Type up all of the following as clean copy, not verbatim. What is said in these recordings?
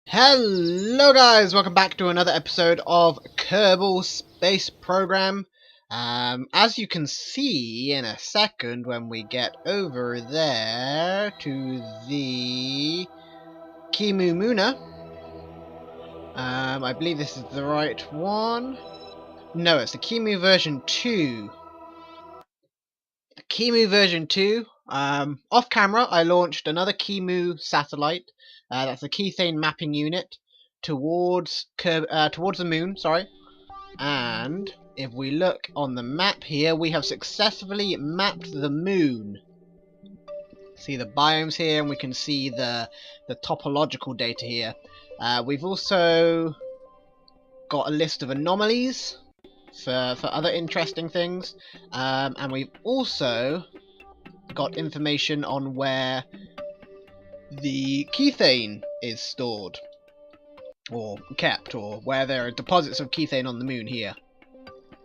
Hello guys, welcome back to another episode of Kerbal Space Program. As you can see in a second when we get over there to the Kimumuna, I believe this is the right one. No, it's the Kimu version 2. The Kimu version 2. Off camera, I launched another Kimu satellite. That's a Kethane mapping unit towards the moon. Sorry. And if we look on the map here, we have successfully mapped the moon. See the biomes here, and we can see the topological data here. We've also got a list of anomalies for other interesting things, and we've also got information on where the kethane is stored or kept, or where there are deposits of kethane on the moon here.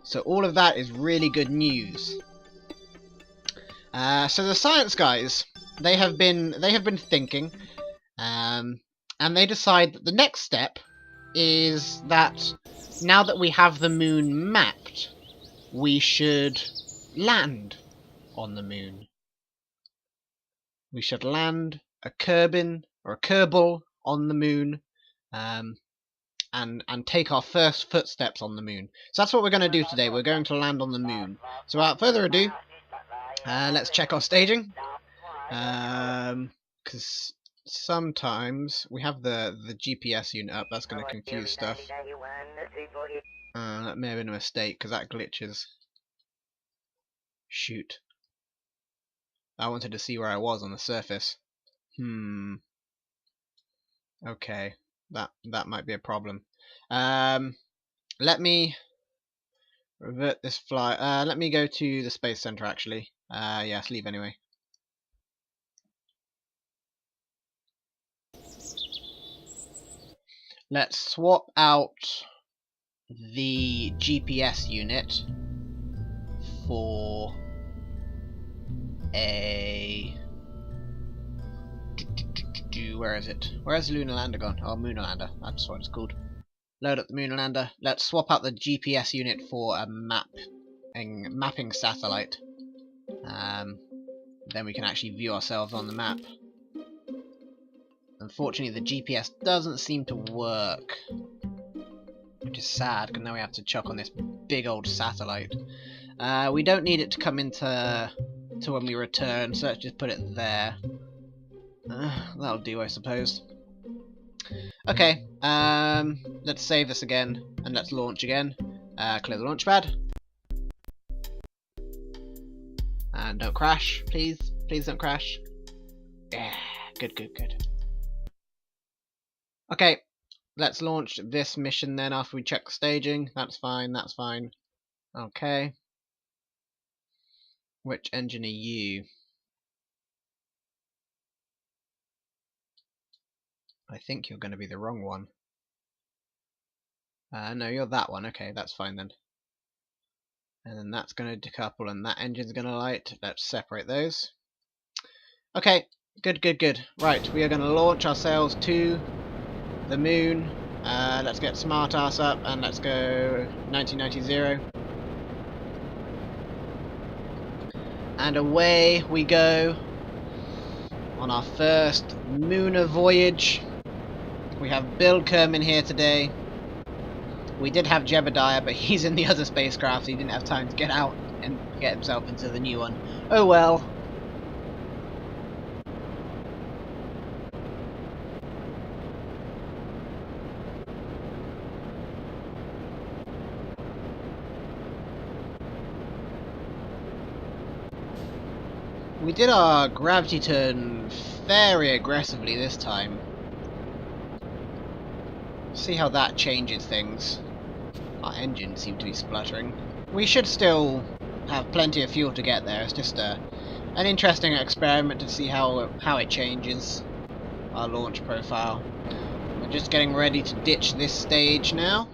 So all of that is really good news. So the science guys, they have been thinking, and they decide that the next step is that now that we have the moon mapped, we should land on the moon. We should land a Kerbin or a Kerbal on the moon, and take our first footsteps on the moon. So that's what we're going to do today. We're going to land on the moon. So without further ado, let's check our staging. Because sometimes we have the GPS unit up. That's going to confuse stuff. That may have been a mistake because that glitches. Shoot. I wanted to see where I was on the surface. Okay, that might be a problem. Let me revert this flight. Let me go to the Space Center actually. Yes, leave anyway. Let's swap out the GPS unit for a... Where is it? Where's the Lunar Lander gone? Oh, Mooner Lander. That's what it's called. Load up the Mooner Lander. Let's swap out the GPS unit for a mapping satellite. Then we can actually view ourselves on the map. Unfortunately, the GPS doesn't seem to work, which is sad, because now we have to chuck on this big old satellite. We don't need it to come into when we return, so let's just put it there. That'll do, I suppose. Okay, let's save this again, and let's launch again. Clear the launch pad. And don't crash, please. Please don't crash. Yeah, good, good, good. Okay, let's launch this mission then after we check the staging. That's fine, that's fine. Okay. Which engine are you? I think you're going to be the wrong one. No, you're that one. Okay, that's fine then. And then that's going to decouple and that engine's going to light. Let's separate those. Okay, good, good, good. Right, we are going to launch ourselves to the moon. Let's get smart ass up and let's go 1990. And away we go on our first lunar voyage. We have Bill Kerman here today. We did have Jebediah, but he's in the other spacecraft, so he didn't have time to get out and get himself into the new one. Oh well. We did our gravity turn very aggressively this time. See how that changes things. Our engines seem to be spluttering. We should still have plenty of fuel to get there. It's just an interesting experiment to see how it changes our launch profile. We're just getting ready to ditch this stage now.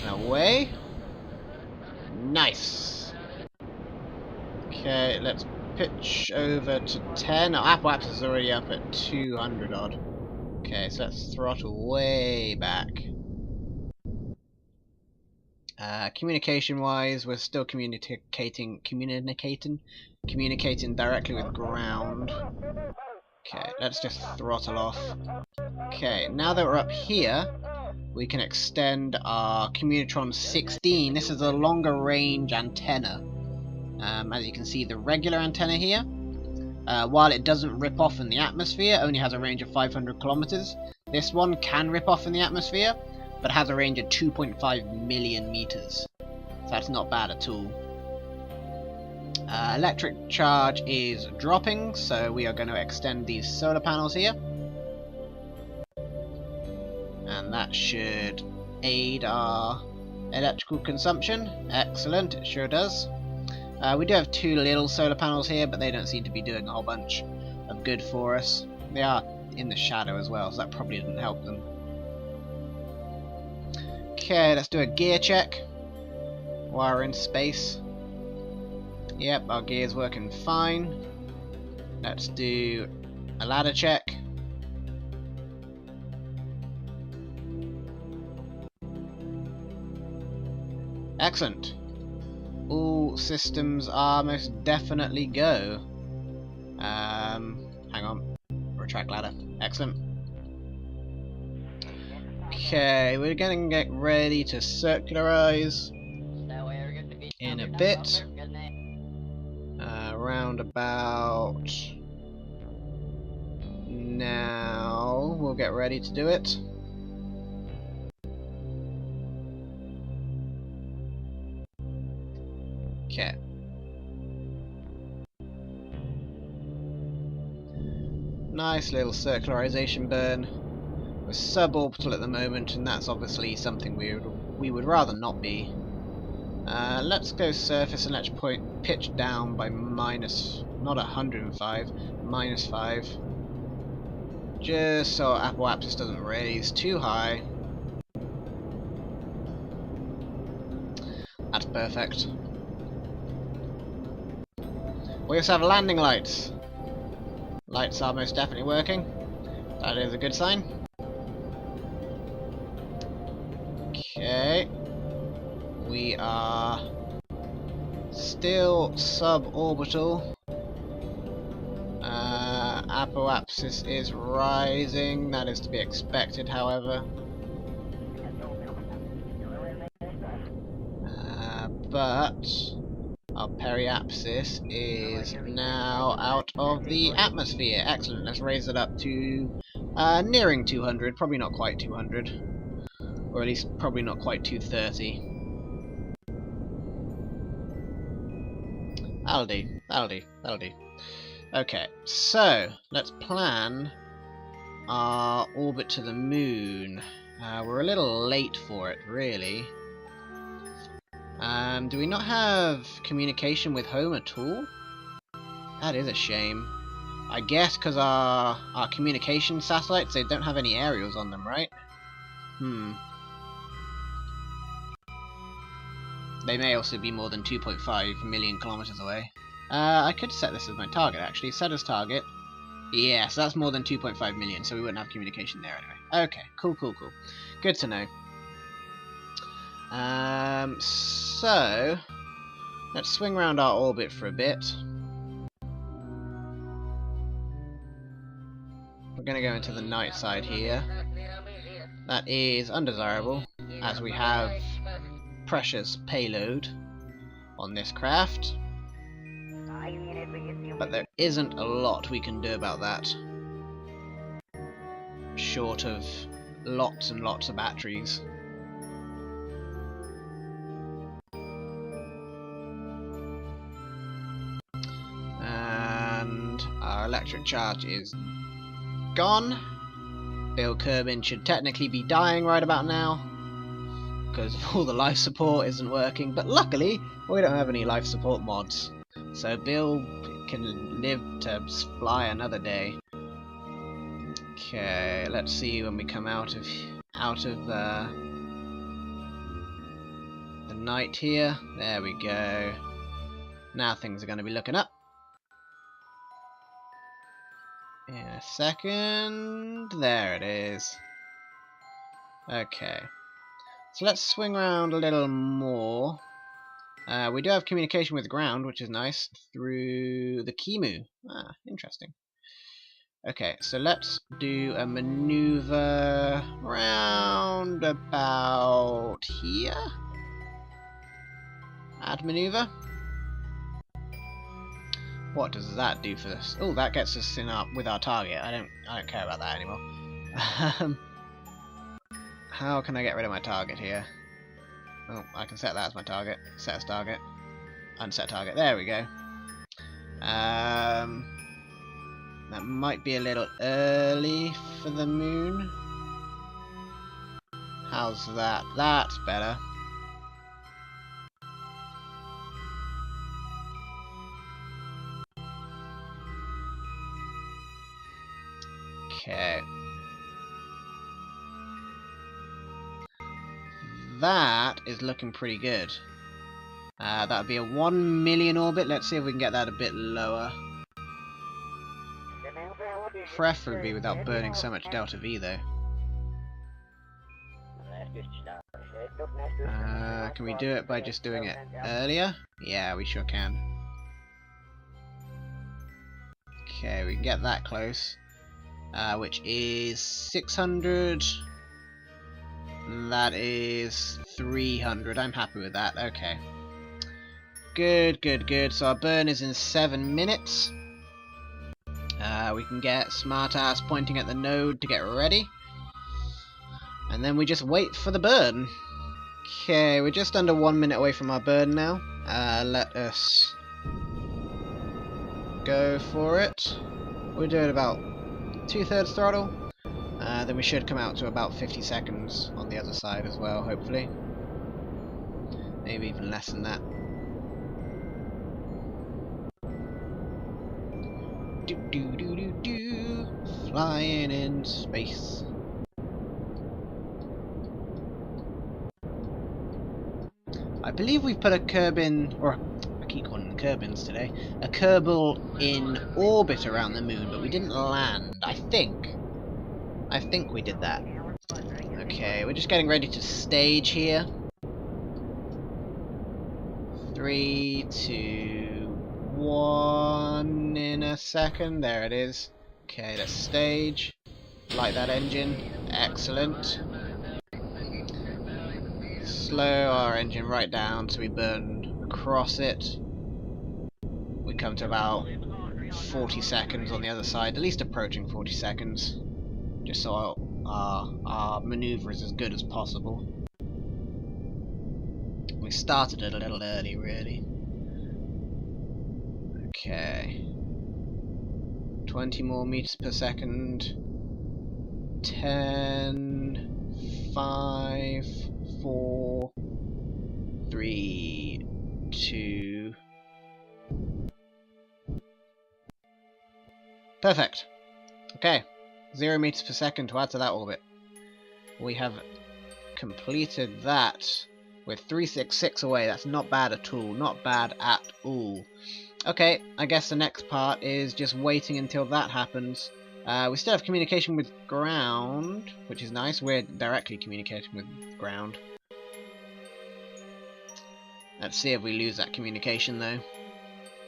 Away. Nice. Okay, let's pitch over to 10. Our apoapsis is already up at 200 odd. Okay, so let's throttle way back. Communication-wise, we're still communicating directly with ground. Okay, let's just throttle off. Okay, now that we're up here, we can extend our Communitron 16. This is a longer range antenna. As you can see, the regular antenna here, while it doesn't rip off in the atmosphere, only has a range of 500 kilometers. This one can rip off in the atmosphere, but has a range of 2.5 million meters. So that's not bad at all. Electric charge is dropping, so we are going to extend these solar panels here. And that should aid our electrical consumption. Excellent, it sure does. We do have two little solar panels here, but they don't seem to be doing a whole bunch of good for us. They are in the shadow as well, so that probably didn't help them. Okay, let's do a gear check while we're in space. Yep, our gear's working fine. Let's do a ladder check. Excellent. All systems are most definitely go. Hang on. Retract ladder. Excellent. Okay, we're gonna get ready to circularize in a bit. Around about now, we'll get ready to do it. Okay. Nice little circularization burn. We're suborbital at the moment, and that's obviously something we would rather not be. Let's go surface and let's pitch down by minus, not 105, minus 5. Just so our apoapsis doesn't raise too high. That's perfect. We also have landing lights. Lights are most definitely working. That is a good sign. Okay. We are still suborbital. Apoapsis is rising. That is to be expected, however. But our periapsis is now out of the atmosphere. Excellent. Let's raise it up to nearing 200. Probably not quite 200. Or at least probably not quite 230. That'll do. That'll do. That'll do. Okay, so let's plan our orbit to the moon. We're a little late for it, really. Do we not have communication with home at all? That is a shame. I guess because our communication satellites, they don't have any aerials on them, right? They may also be more than 2.5 million kilometers away. I could set this as my target, actually. Set as target. Yes, that's more than 2.5 million, so we wouldn't have communication there anyway. Okay, cool, cool, cool. Good to know. So let's swing around our orbit for a bit. We're going to go into the night side here. That is undesirable, as we have precious payload on this craft. But there isn't a lot we can do about that, short of lots and lots of batteries. And our electric charge is gone. Bill Kerbin should technically be dying right about now, because all the life support isn't working, but luckily we don't have any life support mods, so Bill can live to fly another day. Okay, let's see when we come out of the night here. There we go. Now things are going to be looking up. In a second. There it is. Okay. So let's swing around a little more. We do have communication with the ground, which is nice, through the Kimu. Ah, interesting. Okay, so let's do a maneuver round about here. Add maneuver. What does that do for us? Oh, that gets us in with our target. I don't care about that anymore. How can I get rid of my target here? Oh, I can set that as my target. Set as target. Unset target. There we go. That might be a little early for the moon. How's that? That's better. Okay. That is looking pretty good. That would be a 1 million orbit. Let's see if we can get that a bit lower. Preferably without burning so much delta V though. Can we do it by just doing it earlier? Yeah, we sure can. Okay, we can get that close. Which is 600. That is 300. I'm happy with that. Okay. Good, good, good. So our burn is in 7 minutes. We can get Smartass pointing at the node to get ready. And then we just wait for the burn. Okay, we're just under 1 minute away from our burn now. Let us go for it. We're doing about 2/3 throttle. Then we should come out to about 50 seconds on the other side as well, hopefully. Maybe even less than that. Do do do do do. Flying in space. I believe we've put a Kerbin, or I keep calling them Kerbins today, a Kerbal in orbit around the moon, but we didn't land. I think we did that. Okay, we're just getting ready to stage here. 3, 2, 1 in a second. There it is. Okay, let's stage. Light that engine. Excellent. Slow our engine right down so we burn across it. We come to about 40 seconds on the other side, at least approaching 40 seconds. Just so our maneuver is as good as possible. We started it a little early, really. Okay. 20 more meters per second. 10, 5, 4, 3, 2. Perfect. Okay. 0 meters per second to add to that orbit. We have completed that. We're 366 away. That's not bad at all. Not bad at all. Okay, I guess the next part is just waiting until that happens. We still have communication with ground, which is nice. We're directly communicating with ground. Let's see if we lose that communication though.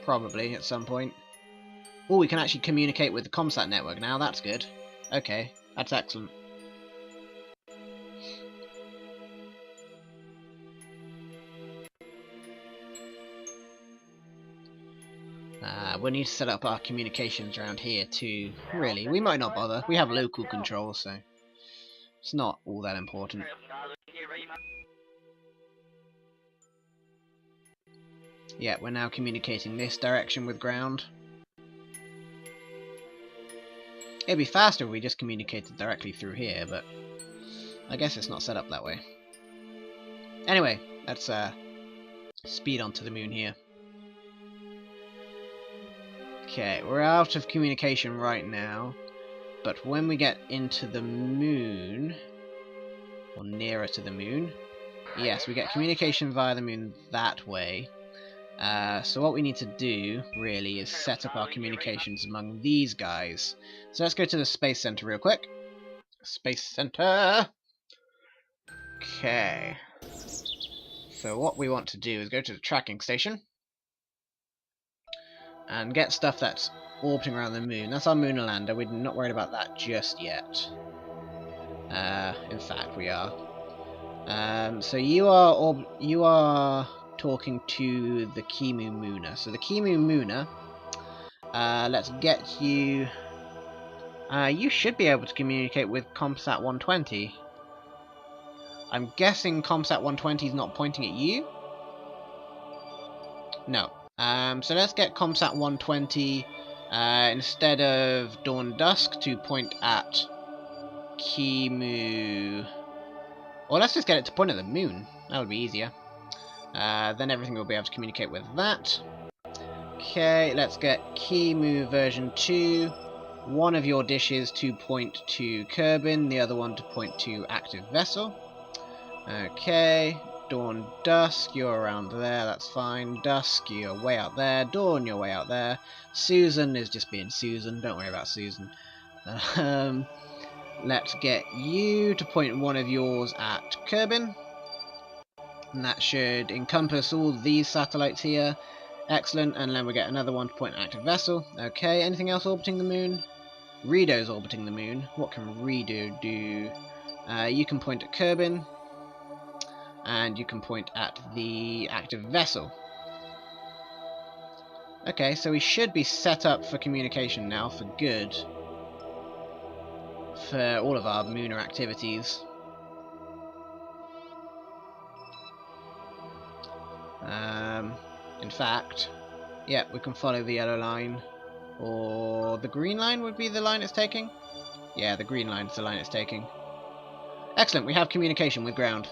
Probably at some point. Oh, we can actually communicate with the Comsat network now. That's good. Okay, that's excellent. We need to set up our communications around here too. Really, we might not bother. We have local control, so it's not all that important. Yeah, we're now communicating this direction with ground. It'd be faster if we just communicated directly through here, but I guess it's not set up that way. Anyway, let's speed on to the moon here. Okay, we're out of communication right now, but when we get into the moon, or nearer to the moon, yes, we get communication via the moon that way. So what we need to do, really, is set up our communications among these guys. So let's go to the Space Center real quick. Space Center! Okay. So what we want to do is go to the tracking station and get stuff that's orbiting around the moon. That's our lunar lander. We're not worried about that just yet. In fact, we are. So you are talking to the Kimu Mooner. So the Kimu Mooner, let's get you. You should be able to communicate with Comsat 120. I'm guessing Comsat 120 is not pointing at you. No. So let's get Comsat 120 instead of Dawn Dusk to point at Kimu. Or let's just get it to point at the moon. That would be easier. Then everything will be able to communicate with that. Okay, let's get Kimu version 2. One of your dishes to point to Kerbin, the other one to point to active vessel. Okay, Dawn Dusk, you're around there, that's fine. Dusk, you're way out there. Dawn, you're way out there. Susan is just being Susan, don't worry about Susan. Let's get you to point one of yours at Kerbin. And that should encompass all these satellites here. Excellent, and then we get another one to point at active vessel. Okay, anything else orbiting the moon? Redo's orbiting the moon. What can Redo do? You can point at Kerbin. And you can point at the active vessel. Okay, so we should be set up for communication now, for good. For all of our lunar activities. In fact, yeah, we can follow the yellow line. Or the green line would be the line it's taking? Yeah, the green line is the line it's taking. Excellent, we have communication with ground.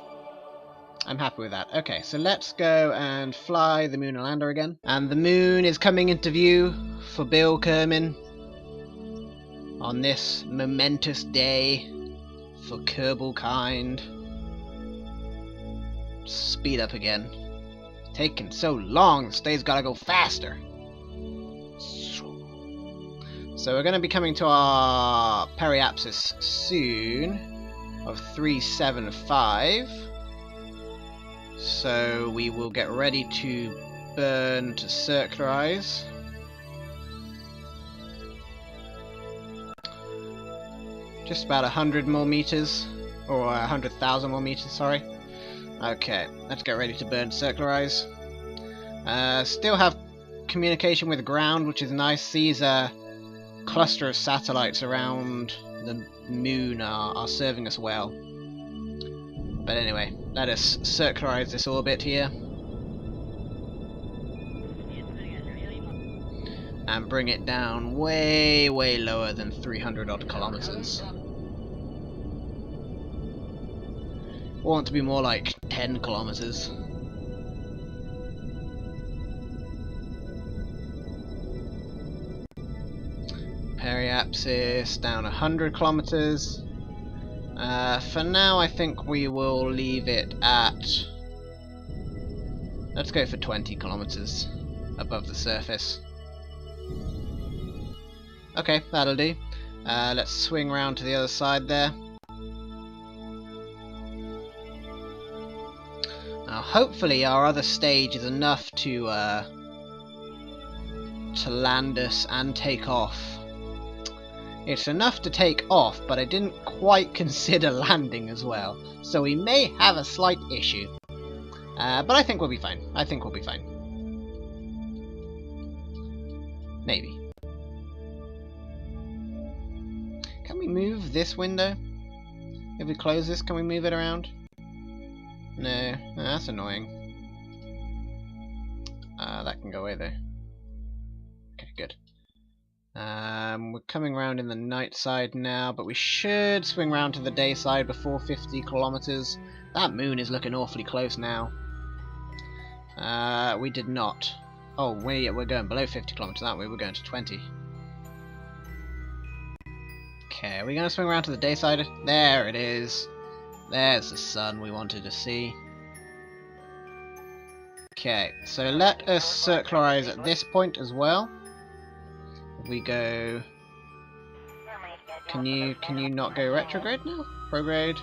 I'm happy with that. Okay, so let's go and fly the lunar lander again. And the moon is coming into view for Bill Kerman on this momentous day for Kerbal kind. Speed up again. Taking so long, this day's gotta go faster. So we're going to be coming to our periapsis soon of 375. So we will get ready to burn to circularize. Just about 100 more meters, or 100,000 more meters, sorry. Okay, let's get ready to burn to circularize. Still have communication with ground, which is nice. These cluster of satellites around the moon are serving us well. But anyway, let us circularize this orbit here. And bring it down way, way lower than 300 odd kilometers. I want it to be more like 10 kilometers. Periapsis down 100 kilometers. For now, I think we will leave it at... Let's go for 20 kilometers above the surface. Okay, that'll do. Let's swing round to the other side there. Now, hopefully our other stage is enough to land us and take off. It's enough to take off, but I didn't quite consider landing as well. So we may have a slight issue. But I think we'll be fine. I think we'll be fine. Maybe. Can we move this window? If we close this, can we move it around? No, that's annoying. That can go away though. Okay, good. We're coming round in the night side now, but we should swing round to the day side before 50 kilometers. That moon is looking awfully close now. We did not. Oh, we're going below 50 kilometers, aren't we? We're going to 20. Okay, are we going to swing around to the day side? There it is. There's the sun we wanted to see. Okay, so let us circularize at this point as well. If we go... Can you not go retrograde now? Prograde?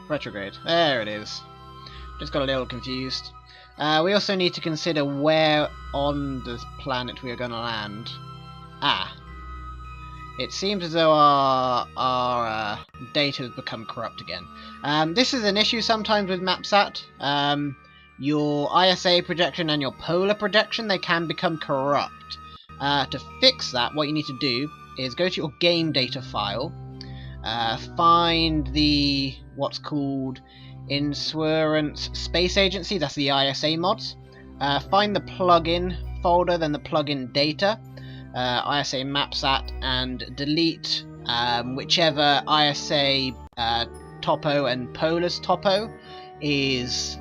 Retrograde. There it is. Just got a little confused. We also need to consider where on this planet we are going to land. It seems as though our data has become corrupt again. This is an issue sometimes with MapSat. Your ISA projection and your polar projection, they can become corrupt. To fix that, what you need to do is go to your game data file, find the what's called Insurance Space Agency, that's the ISA mods. Find the plugin folder, then the plugin data, ISA MapSat, and delete whichever ISA topo and Polar's topo is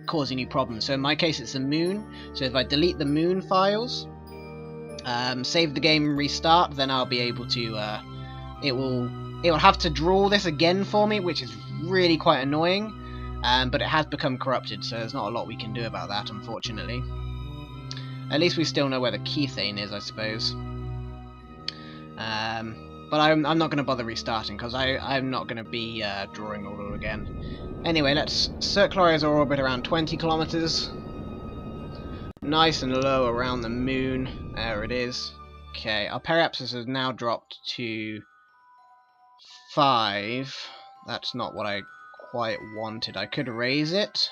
causing you problems. So in my case it's the moon, so if I delete the moon files, save the game and restart, then I'll be able to it will have to draw this again for me, which is really quite annoying, but it has become corrupted, so there's not a lot we can do about that, unfortunately. At least we still know where the keythane is, I suppose. But I'm not going to bother restarting, because I'm not going to be drawing all over again. Anyway, let's circularize our orbit around 20 kilometers. Nice and low around the moon. There it is. Okay, our periapsis has now dropped to 5. That's not what I quite wanted. I could raise it.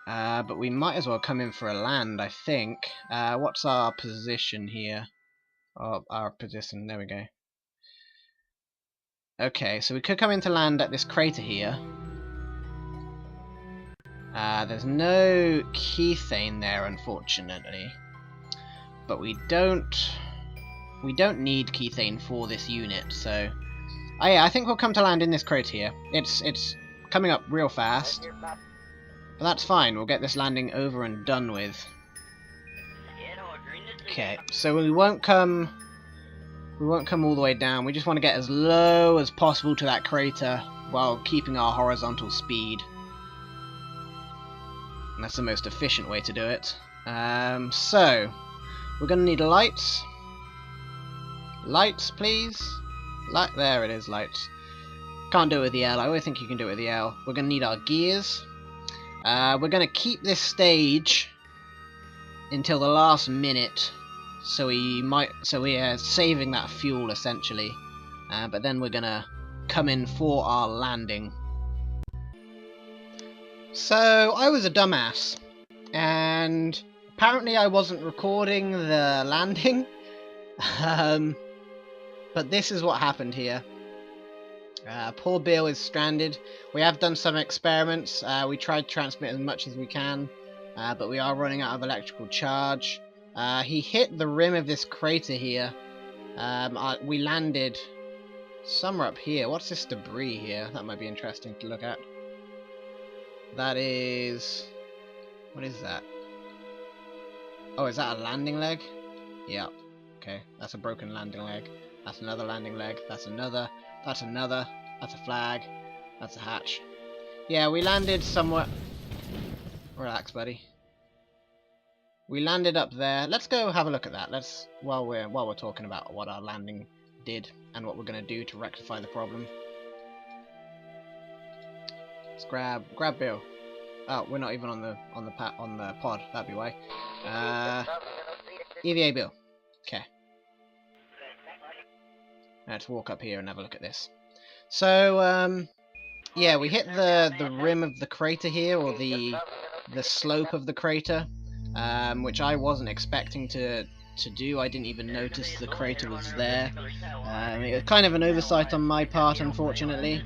But we might as well come in for a land, I think. What's our position here? Oh, our position, there we go. Okay, so we could come in to land at this crater here. There's no keythane there, unfortunately. But we don't need keythane for this unit, so... Oh yeah, I think we'll come to land in this crater here. It's coming up real fast. But that's fine, we'll get this landing over and done with. Okay, so we won't come all the way down, we just want to get as low as possible to that crater while keeping our horizontal speed. And that's the most efficient way to do it. So, we're going to need lights. Lights, please. There it is, lights. Can't do it with the L, I always think you can do it with the L. We're going to need our gears. We're going to keep this stage until the last minute, so we are saving that fuel essentially. But then we're going to come in for our landing. So I was a dumbass, and apparently I wasn't recording the landing. But this is what happened here. Poor Bill is stranded. We have done some experiments. We tried to transmit as much as we can, but we are running out of electrical charge. He hit the rim of this crater here. We landed somewhere up here. What's this debris here? That might be interesting to look at. That is... What is that? Oh, is that a landing leg? Yeah. Okay, that's a broken landing leg. That's another landing leg. That's another. That's another. That's a flag. That's a hatch. Yeah, we landed somewhere... Relax, buddy. We landed up there. Let's go have a look at that. Let's while we're talking about what our landing did and what we're going to do to rectify the problem. Let's grab Bill. Oh, we're not even on the pod. That'd be why. EVA Bill. Okay. Let's walk up here and have a look at this. So, yeah, we hit the rim of the crater here, or the slope of the crater, which I wasn't expecting to do. I didn't even notice the crater was there. It was kind of an oversight on my part, unfortunately.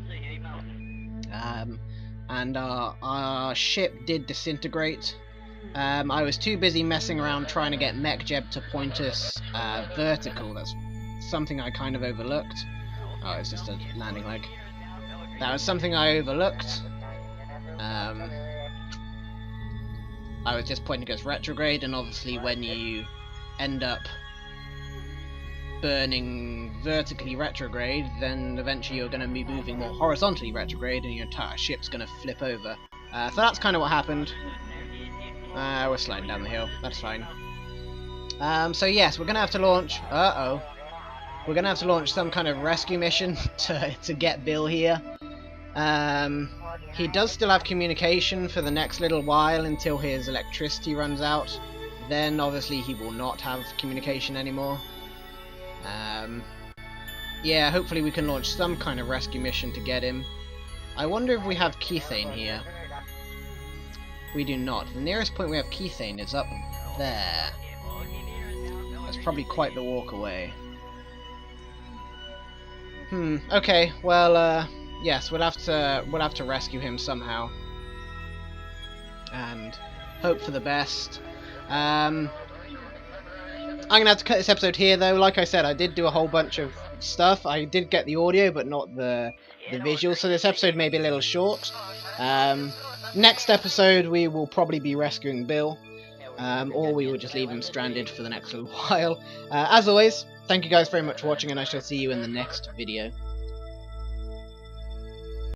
And our ship did disintegrate. I was too busy messing around trying to get MechJeb to point us vertical. That's something I kind of overlooked. Oh, it's just a landing leg. That was something I overlooked. I was just pointing us retrograde, and obviously when you end up burning vertically retrograde, then eventually you're going to be moving more horizontally retrograde, and your entire ship's going to flip over. So that's kind of what happened. We're sliding down the hill. That's fine. So yes, we're gonna have to launch. We're gonna have to launch some kind of rescue mission to get Bill here. He does still have communication for the next little while until his electricity runs out. Then obviously he will not have communication anymore. Yeah, hopefully we can launch some kind of rescue mission to get him. I wonder if we have Kethane here. We do not. The nearest point we have Kethane is up there. That's probably quite the walk away. Okay, well, yes, we'll have to rescue him somehow. And hope for the best. I'm gonna have to cut this episode here though. Like I said, I did do a whole bunch of stuff. I did get the audio but not the visual, so this episode may be a little short. Next episode we will probably be rescuing Bill, or we will just leave him stranded for the next little while. As always, thank you guys very much for watching, and I shall see you in the next video.